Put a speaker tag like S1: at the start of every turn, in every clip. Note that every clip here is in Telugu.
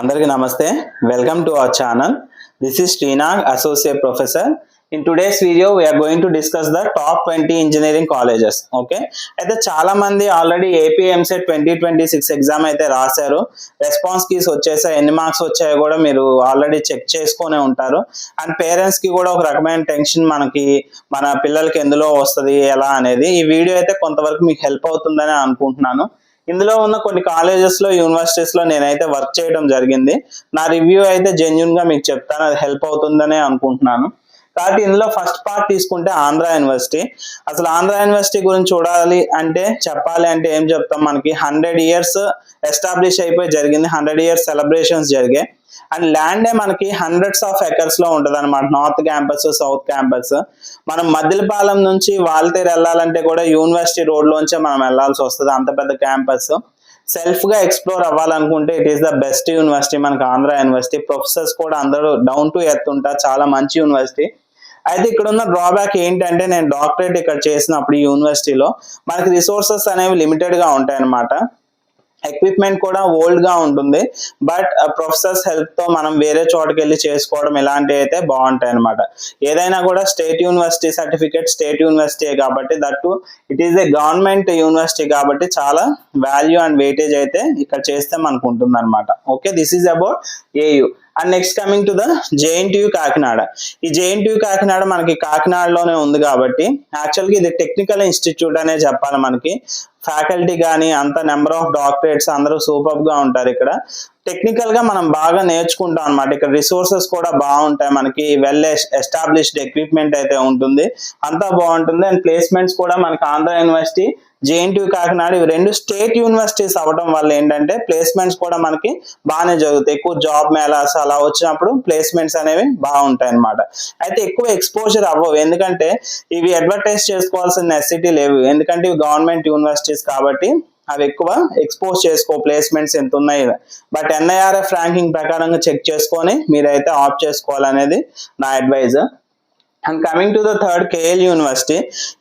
S1: అందరికీ నమస్తే. Welcome to our channel. This is Srinath, Associate Professor. In today's video, we are going to discuss the top 20 engineering colleges. Okay. అయితే చాలా మంది ఆల్రెడీ ఏపీ ఎంసెట్ 2026 ఎగ్జామ్ అయితే రాశారు. రెస్పాన్స్ కీస్ వచ్చేసాయి, ఎన్ని మార్క్స్ వచ్చాయో కూడా మీరు ఆల్రెడీ చెక్ చేసుకునే ఉంటారు. అండ్ పేరెంట్స్ కి కూడా ఒక రకమైన టెన్షన్, మనకి మన పిల్లలకి ఎందులో వస్తుంది ఎలా అనేది. ఈ వీడియో అయితే కొంతవరకు మీకు హెల్ప్ అవుతుందని అనుకుంటున్నాను. ఇందులో ఉన్న కొన్ని కాలేజెస్ లో, యూనివర్సిటీస్ లో నేనైతే వర్క్ చేయడం జరిగింది. నా రివ్యూ అయితే జెన్యూన్ గా మీకు చెప్తాను, అది హెల్ప్ అవుతుందనే అనుకుంటున్నాను. కాబట్టి ఇందులో ఫస్ట్ పార్ట్ తీసుకుంటే ఆంధ్ర యూనివర్సిటీ. అసలు ఆంధ్ర యూనివర్సిటీ గురించి చూడాలి అంటే, చెప్పాలి అంటే ఏం చెప్తాం, మనకి 100 years ఎస్టాబ్లిష్ అయిపోయి జరిగింది. 100 years సెలబ్రేషన్స్ జరిగాయి. అండ్ ల్యాండే మనకి హండ్రెడ్స్ ఆఫ్ ఎకర్స్ లో ఉంటది అనమాట. North campus, south campus. మనం మద్దిలపాలెం నుంచి వాల్తేరు వెళ్ళాలంటే కూడా యూనివర్సిటీ రోడ్ లోంచే మనం వెళ్లాల్సి వస్తుంది, అంత పెద్ద క్యాంపస్. సెల్ఫ్ గా ఎక్స్ప్లోర్ అవ్వాలనుకుంటే it is the best university మనకి ఆంధ్ర యూనివర్సిటీ. ప్రొఫెసర్స్ కూడా అందరూ డౌన్ టు ఎర్త్ ఉంటారు, చాలా మంచి యూనివర్సిటీ. అయితే ఇక్కడ ఉన్న డ్రాబ్యాక్ ఏంటంటే, నేను డాక్టరేట్ ఇక్కడ చేసినప్పుడు ఈ యూనివర్సిటీలో మనకి రిసోర్సెస్ అనేవి లిమిటెడ్ గా ఉంటాయి అనమాట. ఎక్విప్మెంట్ కూడా ఓల్డ్ గా ఉంటుంది. బట్ ప్రొఫెసర్స్ హెల్ప్ తో మనం వేరే చోటుకి వెళ్ళి చేసుకోవడం ఇలాంటివి అయితే బాగుంటాయి అనమాట. ఏదైనా కూడా state university certificate, state university కాబట్టి, that it is a government university కాబట్టి చాలా వాల్యూ అండ్ వెయిటేజ్ అయితే ఇక్కడ చేస్తే మనకు ఉంటుంది అనమాట. Okay, this is about A U. And next coming to the JNTU Kakinada. ఈ జేఎన్టీయు కాకినాడ మనకి కాకినాడలోనే ఉంది కాబట్టి యాక్చువల్గా ఇది టెక్నికల్ ఇన్స్టిట్యూట్ అనే చెప్పాలి. మనకి ఫ్యాకల్టీ కానీ అంత నెంబర్ ఆఫ్ డాక్టరేట్స్ అందరూ సూపర్ గా ఉంటారు ఇక్కడ. టెక్నికల్ గా మనం బాగా నేర్చుకుంటాం అనమాట. ఇక్కడ రిసోర్సెస్ కూడా బాగుంటాయి, మనకి వెల్ ఎస్టాబ్లిష్డ్ ఎక్విప్మెంట్ అయితే ఉంటుంది, అంతా బాగుంటుంది. అండ్ ప్లేస్మెంట్స్ కూడా మనకి ఆంధ్ర యూనివర్సిటీ, జేఎన్టీయు కాకినాడ ఇవి రెండు స్టేట్ యూనివర్సిటీస్ అవ్వడం వల్ల ఏంటంటే ప్లేస్మెంట్స్ కూడా మనకి బాగానే జరుగుతాయి. ఎక్కువ జాబ్ మేళాస్ అలా వచ్చినప్పుడు ప్లేస్మెంట్స్ అనేవి బాగుంటాయి అనమాట. అయితే ఎక్కువ ఎక్స్పోజర్ అవ్వవు, ఎందుకంటే ఇవి అడ్వర్టైజ్ చేసుకోవాల్సిన నెసెసిటీ లేవు, ఎందుకంటే ఇవి గవర్నమెంట్ యూనివర్సిటీస్ కాబట్టి అవి ఎక్కువ ఎక్స్పోజ్ చేసుకో ప్లేస్మెంట్స్ ఎంత ఉన్నాయి. బట్ ఎన్ఐఆర్ఎఫ్ ర్యాంకింగ్ ప్రకారంగా చెక్ చేసుకొని మీరైతే ఆప్ట్ చేసుకోవాలనేది నా advice. And coming to the third, KL university.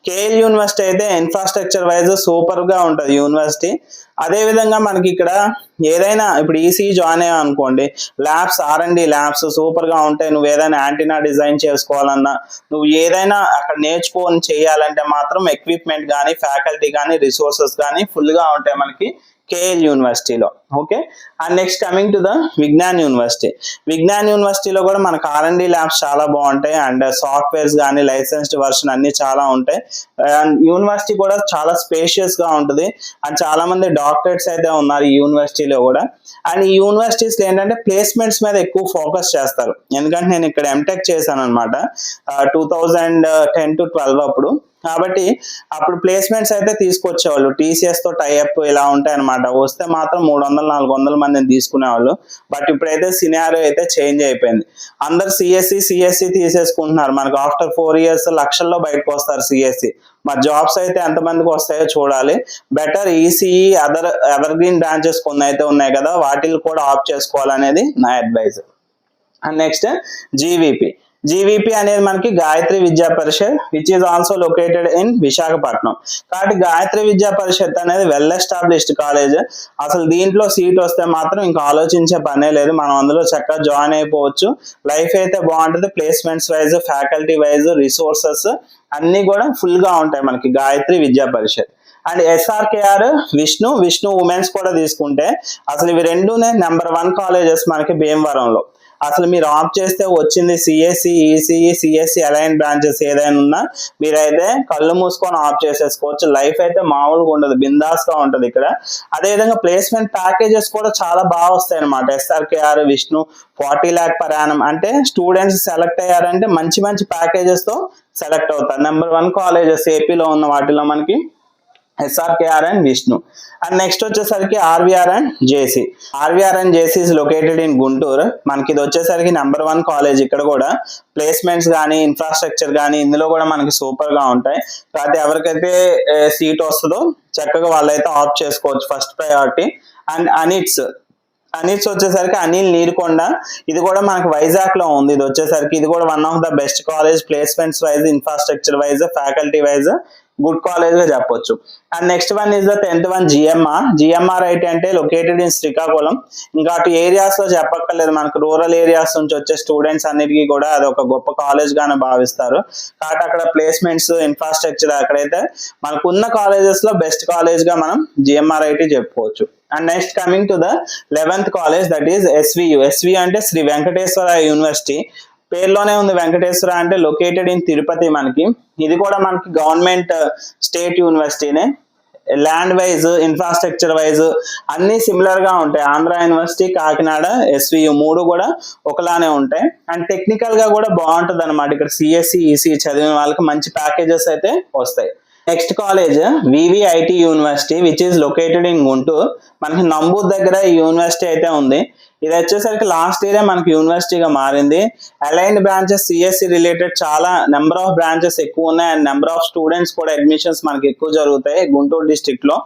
S1: KL university అయితే ఇన్ఫ్రాస్ట్రక్చర్ వైజ్ సూపర్ గా ఉంటుంది యూనివర్సిటీ. అదే విధంగా మనకి ఇక్కడ ఏదైనా ఇప్పుడు ఈసీ జాయిన్ అయ్యా అనుకోండి, ల్యాబ్స్, R&D ల్యాబ్స్ సూపర్ గా ఉంటాయి. నువ్వు ఏదైనా యాంటీనా డిజైన్ చేసుకోవాలన్నా, నువ్వు ఏదైనా అక్కడ నేర్చుకొని చేయాలంటే మాత్రం ఎక్విప్మెంట్ కానీ, ఫ్యాకల్టీ కానీ, రిసోర్సెస్ కానీ ఫుల్ గా ఉంటాయి మనకి కేఎల్ యూనివర్సిటీలో. Okay. And next coming to the Vignan university. Vignan యూనివర్సిటీలో కూడా మనకు R&D ల్యాబ్స్ చాలా బాగుంటాయి. అండ్ సాఫ్ట్వేర్స్ కానీ, లైసెన్స్డ్ వర్షన్ అన్ని చాలా ఉంటాయి. అండ్ యూనివర్సిటీ కూడా చాలా స్పేషియస్ గా ఉంటుంది. అండ్ చాలా మంది డాక్టరేట్స్ అయితే ఉన్నారు ఈ యూనివర్సిటీలో కూడా. అండ్ ఈ యూనివర్సిటీస్ ఏంటంటే ప్లేస్మెంట్స్ మీద ఎక్కువ ఫోకస్ చేస్తారు. ఎందుకంటే నేను ఇక్కడ ఎంటెక్ చేశాను అనమాట 2010 to 12 అప్పుడు. కాబట్టి అప్పుడు ప్లేస్మెంట్స్ అయితే తీసుకొచ్చేవాళ్ళు, టీసీఎస్ తో టైఅప్ ఇలా ఉంటాయి అనమాట. వస్తే మాత్రం 300-400 మందిని తీసుకునేవాళ్ళు. బట్ ఇప్పుడైతే సినారియో అయితే చేంజ్ అయిపోయింది. అందరు సిఎస్సి తీసేసుకుంటున్నారు. మనకు ఆఫ్టర్ 4 years లక్షల్లో బయటకు వస్తారు సిఎస్సి. మరి జాబ్స్ అయితే ఎంతమందికి వస్తాయో చూడాలి. Better ECE, other ever green branches కొన్ని అయితే ఉన్నాయి కదా, వాటిని కూడా ఆప్ట్ చేసుకోవాలనేది నా అడ్వైజ్. అండ్ నెక్స్ట్ జీవీపీ అనేది మనకి Gayatri Vidya Parishad, which is also located in Visakhapatnam. కాబట్టి గాయత్రి విద్యా పరిషత్ అనేది వెల్ ఎస్టాబ్లిష్డ్ కాలేజ్. అసలు దీంట్లో సీట్ వస్తే మాత్రం ఇంకా ఆలోచించే పనే లేదు, మనం అందులో చక్కగా జాయిన్ అయిపోవచ్చు. లైఫ్ అయితే బాగుంటుంది. Placements wise, faculty wise, resources అన్ని కూడా ఫుల్ గా ఉంటాయి మనకి గాయత్రి విద్యా పరిషత్. అండ్ SRKR, విష్ణు ఉమెన్స్ కూడా తీసుకుంటే అసలు ఇవి రెండునే నెంబర్ 1 కాలేజెస్ మనకి భీమవరంలో. అసలు మీరు ఆప్ట్ చేస్తే వచ్చింది CSC, ECE, CSC align branches ఏదైనా ఉన్నా మీరైతే కళ్ళు మూసుకొని ఆప్ట్ చేసేసుకోవచ్చు. లైఫ్ అయితే మామూలుగా ఉండదు, బిందాస్ గా ఉంటది ఇక్కడ. అదేవిధంగా ప్లేస్మెంట్ ప్యాకేజెస్ కూడా చాలా బాగా వస్తాయి అనమాట. SRKR, Vishnu 40 lakh per annum. అంటే స్టూడెంట్స్ సెలెక్ట్ అయ్యారంటే మంచి మంచి ప్యాకేజెస్ తో సెలెక్ట్ అవుతారు. నెంబర్ 1 కాలేజెస్ ఏపీలో ఉన్న వాటిలో మనకి SRKR and Vishnu. And next వచ్చేసరికి RVR and JC is located in Guntur. మనకి ఇది వచ్చేసరికి నెంబర్ 1 కాలేజ్. ఇక్కడ కూడా ప్లేస్మెంట్స్ కానీ, ఇన్ఫ్రాస్ట్రక్చర్ కానీ ఇందులో కూడా మనకి సూపర్ గా ఉంటాయి. కాబట్టి ఎవరికైతే సీట్ వస్తుందో చక్కగా వాళ్ళైతే ఆప్ట్ చేసుకోవచ్చు, ఫస్ట్ ప్రయారిటీ. అండ్ అనిట్స్ వచ్చేసరికి అనిల్ నీరుకొండ, ఇది కూడా మనకి వైజాగ్ లో ఉంది. ఇది వచ్చేసరికి ఇది కూడా one of the best college, placements wise, infrastructure wise, faculty wise good college గా చెప్పొచ్చు. And next one is the 10th one GMR IT అంటే లొకేటెడ్ ఇన్ శ్రీకాకుళం. ఇంకా అటు ఏరియాస్ లో చెప్పక్కర్లేదు, మనకు రూరల్ ఏరియాస్ నుంచి వచ్చే స్టూడెంట్స్ అన్నిటికీ కూడా అది ఒక గొప్ప కాలేజ్ గానే భావిస్తారు. కాబట్టి అక్కడ ప్లేస్మెంట్స్ ఇన్ఫ్రాస్ట్రక్చర్ అక్కడైతే మనకున్న కాలేజెస్ లో బెస్ట్ కాలేజ్ గా మనం జిఎంఆర్ ఐటీ చెప్పుకోవచ్చు. And next coming to the 11th college, that is SVU అంటే శ్రీ వెంకటేశ్వర యూనివర్సిటీ. పేరులోనే ఉంది వెంకటేశ్వర అంటే, లొకేటెడ్ ఇన్ తిరుపతి. మనకి ఇది కూడా మనకి గవర్నమెంట్ స్టేట్ యూనివర్సిటీనే. ల్యాండ్ వైజ్, ఇన్ఫ్రాస్ట్రక్చర్ వైజ్ అన్ని సిమిలర్ గా ఉంటాయి. ఆంధ్ర యూనివర్సిటీ, కాకినాడ, ఎస్వియు మూడు కూడా ఒకలానే ఉంటాయి. అండ్ టెక్నికల్ గా కూడా బాగుంటది అనమాట. ఇక్కడ సిఎస్సి, ఈసీ చదివిన వాళ్ళకి మంచి ప్యాకేజెస్ అయితే వస్తాయి. Next college VVIT university which is located in Guntur. మనకి నంబూర్ దగ్గర ఈ యూనివర్సిటీ అయితే ఉంది. ఇది వచ్చేసరికి లాస్ట్ ఇయరే మనకి యూనివర్సిటీగా మారింది. అలైన్డ్ బ్రాంచెస్ సిఎస్సి రిలేటెడ్ చాలా నెంబర్ ఆఫ్ బ్రాంచెస్ ఎక్కువ ఉన్నాయి. అండ్ నెంబర్ ఆఫ్ స్టూడెంట్స్ కూడా అడ్మిషన్స్ మనకి ఎక్కువ జరుగుతాయి. గుంటూరు డిస్ట్రిక్ట్ లో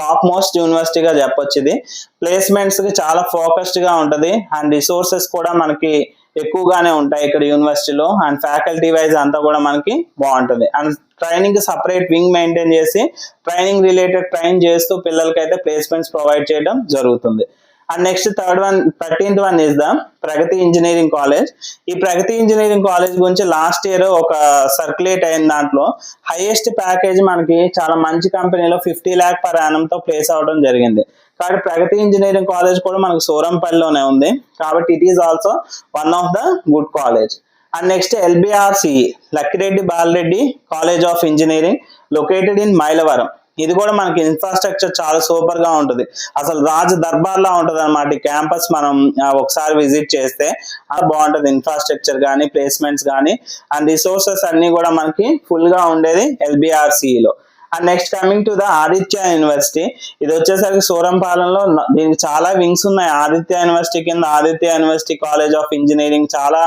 S1: టాప్ మోస్ట్ యూనివర్సిటీగా చెప్పొచ్చు ఇది. ప్లేస్మెంట్స్ కి చాలా ఫోకస్డ్ గా ఉంటది. అండ్ రిసోర్సెస్ కూడా మనకి ఎక్కువగానే ఉంటాయి ఇక్కడ యూనివర్సిటీలో. అండ్ ఫ్యాకల్టీ వైజ్ అంతా కూడా మనకి బాగుంటది. And training separate wing maintain చేసి ట్రైనింగ్ రిలేటెడ్ ట్రైన్ చేస్తూ పిల్లలకైతే ప్లేస్మెంట్స్ ప్రొవైడ్ చేయడం జరుగుతుంది. And next 13th one is the Pragati engineering college. ఈ ప్రగతి ఇంజనీరింగ్ కాలేజ్ గురించి లాస్ట్ ఇయర్ ఒక సర్క్యులేట్ అయిన దాంట్లో హైయెస్ట్ ప్యాకేజ్ మనకి చాలా మంచి కంపెనీలో 50 lakh per annum తో ప్లేస్ అవడం జరిగింది. కాబట్టి ప్రగతి ఇంజనీరింగ్ కాలేజ్ కూడా మనకు సోరంపల్లిలోనే ఉంది. కాబట్టి it is also one of the good college. And next LBRCE Lakkireddy Balareddy college of engineering located in Mylavaram. ఇది కూడా మనకి ఇన్ఫ్రాస్ట్రక్చర్ చాలా సూపర్ గా ఉంటుంది. అసలు రాజ్ దర్బార్ లా ఉంటది అనమాట ఈ క్యాంపస్. మనం ఒకసారి విజిట్ చేస్తే అది బాగుంటది. ఇన్ఫ్రాస్ట్రక్చర్ కానీ, ప్లేస్మెంట్స్ కానీ, అండ్ రిసోర్సెస్ అన్ని కూడా మనకి ఫుల్ గా ఉండేది ఎల్బిఆర్సిఈలో. And next coming to the Aditya university. ఇది వచ్చేసరికి సూరంపాలెంలో. దీనికి చాలా వింగ్స్ ఉన్నాయి. ఆదిత్య యూనివర్సిటీ కింద Aditya university college of engineering, చాలా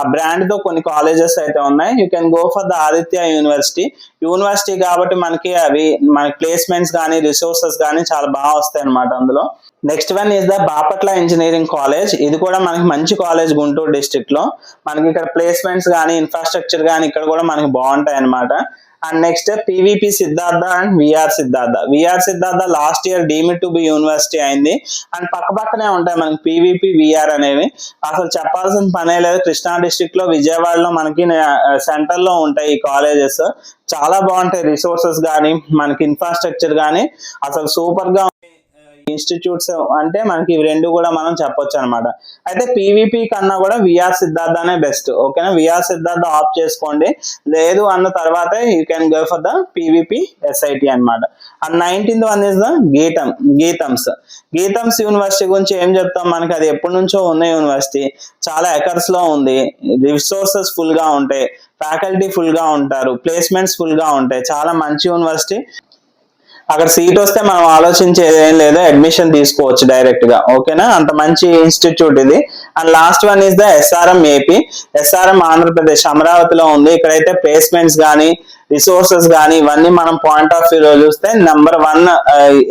S1: ఆ బ్రాండ్ తో కొన్ని కాలేజెస్ అయితే ఉన్నాయి. You can go for the Aditya university కాబట్టి మనకి ప్లేస్మెంట్స్ కానీ, రిసోర్సెస్ కానీ చాలా బాగా వస్తాయి అనమాట అందులో. Next one is the Bapatla engineering college. ఇది కూడా మనకి మంచి కాలేజ్ గుంటూరు డిస్ట్రిక్ట్ లో. మనకి ఇక్కడ ప్లేస్మెంట్స్ కానీ, ఇన్ఫ్రాస్ట్రక్చర్ కానీ ఇక్కడ కూడా మనకి బాగుంటాయి అనమాట. And next PVP Siddhartha and VR Siddhartha last year deemed to be university అయింది. అండ్ పక్కనే ఉంటాయి మనకి పివిపి, విఆర్ అనేవి. అసలు చెప్పాల్సిన పనే లేదు. కృష్ణా డిస్ట్రిక్ట్ లో, విజయవాడలో మనకి సెంటర్ లో ఉంటాయి ఈ కాలేజెస్. చాలా బాగుంటాయి. రిసోర్సెస్ కానీ, మనకి ఇన్ఫ్రాస్ట్రక్చర్ కానీ అసలు సూపర్ గా ఇన్స్టిట్యూట్స్ అంటే మనకి ఇవి రెండు కూడా మనం చెప్పొచ్చు అనమాట. అయితే పీవీపీ కన్నా కూడా విఆర్ సిద్ధార్థనే బెస్ట్. ఓకేనా, విఆర్ సిద్ధార్థ ఆప్ చేసుకోండి. లేదు అన్న తర్వాత you can go for the PVP SIT అనమాట. And 19th one is the Gitams university గురించి ఏం చెప్తాం, మనకి అది ఎప్పటి నుంచో ఉన్న యూనివర్సిటీ. చాలా ఎకర్స్ లో ఉంది. రిసోర్సెస్ ఫుల్ గా ఉంటాయి, ఫ్యాకల్టీ ఫుల్ గా ఉంటారు, ప్లేస్మెంట్స్ ఫుల్ గా ఉంటాయి. చాలా మంచి యూనివర్సిటీ. అక్కడ సీట్ వస్తే మనం ఆలోచించేది ఏం లేదు, అడ్మిషన్ తీసుకోవచ్చు డైరెక్ట్ గా. ఓకేనా, అంత మంచి ఇన్స్టిట్యూట్ ఇది. And last one is the SRM Andhra Pradesh, అమరావతిలో ఉంది. ఇక్కడైతే ప్లేస్మెంట్స్ కానీ, రిసోర్సెస్ కానీ ఇవన్నీ మనం పాయింట్ ఆఫ్ వ్యూలో చూస్తే నెంబర్ 1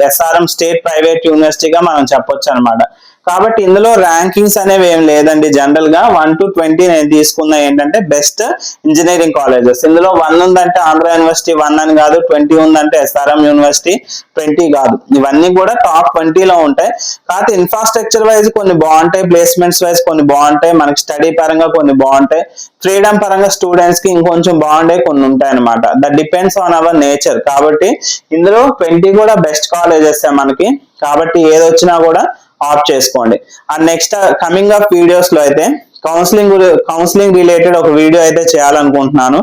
S1: ఎస్ఆర్ఎం స్టేట్ ప్రైవేట్ యూనివర్సిటీగా మనం చెప్పొచ్చు అనమాట. కాబట్టి ఇందులో ర్యాంకింగ్స్ అనేవి ఏం లేదండి. జనరల్ గా 1 to 20 నేను తీసుకున్న ఏంటంటే బెస్ట్ ఇంజనీరింగ్ కాలేజెస్. ఇందులో 1 ఉందంటే ఆంధ్ర యూనివర్సిటీ 1 అని కాదు, 20 ఉందంటే ఎస్ఆర్ఎం యూనివర్సిటీ 20 కాదు. ఇవన్నీ కూడా టాప్ 20లో ఉంటాయి. కాకపోతే ఇన్ఫ్రాస్ట్రక్చర్ వైజ్ కొన్ని బాగుంటాయి, ప్లేస్మెంట్స్ వైజ్ కొన్ని బాగుంటాయి, మనకి స్టడీ పరంగా కొన్ని బాగుంటాయి, ఫ్రీడమ్ పరంగా స్టూడెంట్స్ కి ఇంకొంచెం బాగుండే కొన్ని ఉంటాయి అనమాట. That depends on hour nature. కాబట్టి ఇందులో 20 కూడా బెస్ట్ కాలేజెస్ మనకి. కాబట్టి ఏది వచ్చినా కూడా ఆప్ చేసుకోండి. And next coming up videos లో అయితే కౌన్సిలింగ్ రిలేటెడ్ ఒక వీడియో అయితే చేయాలనుకుంటున్నాను.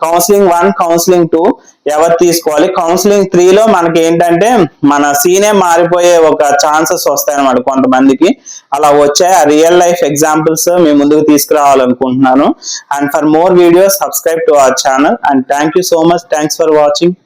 S1: కౌన్సిలింగ్ 1, కౌన్సిలింగ్ 2 ఎవరు తీసుకోవాలి, కౌన్సిలింగ్ 3లో మనకి ఏంటంటే మన సీనే మారిపోయే ఒక ఛాన్సెస్ వస్తాయి అనమాట కొంతమందికి. అలా వచ్చాయి. ఆ రియల్ లైఫ్ ఎగ్జాంపుల్స్ మీ ముందుకు తీసుకురావాలనుకుంటున్నాను. And for more videos subscribe to our channel. And thank you so much. Thanks for watching.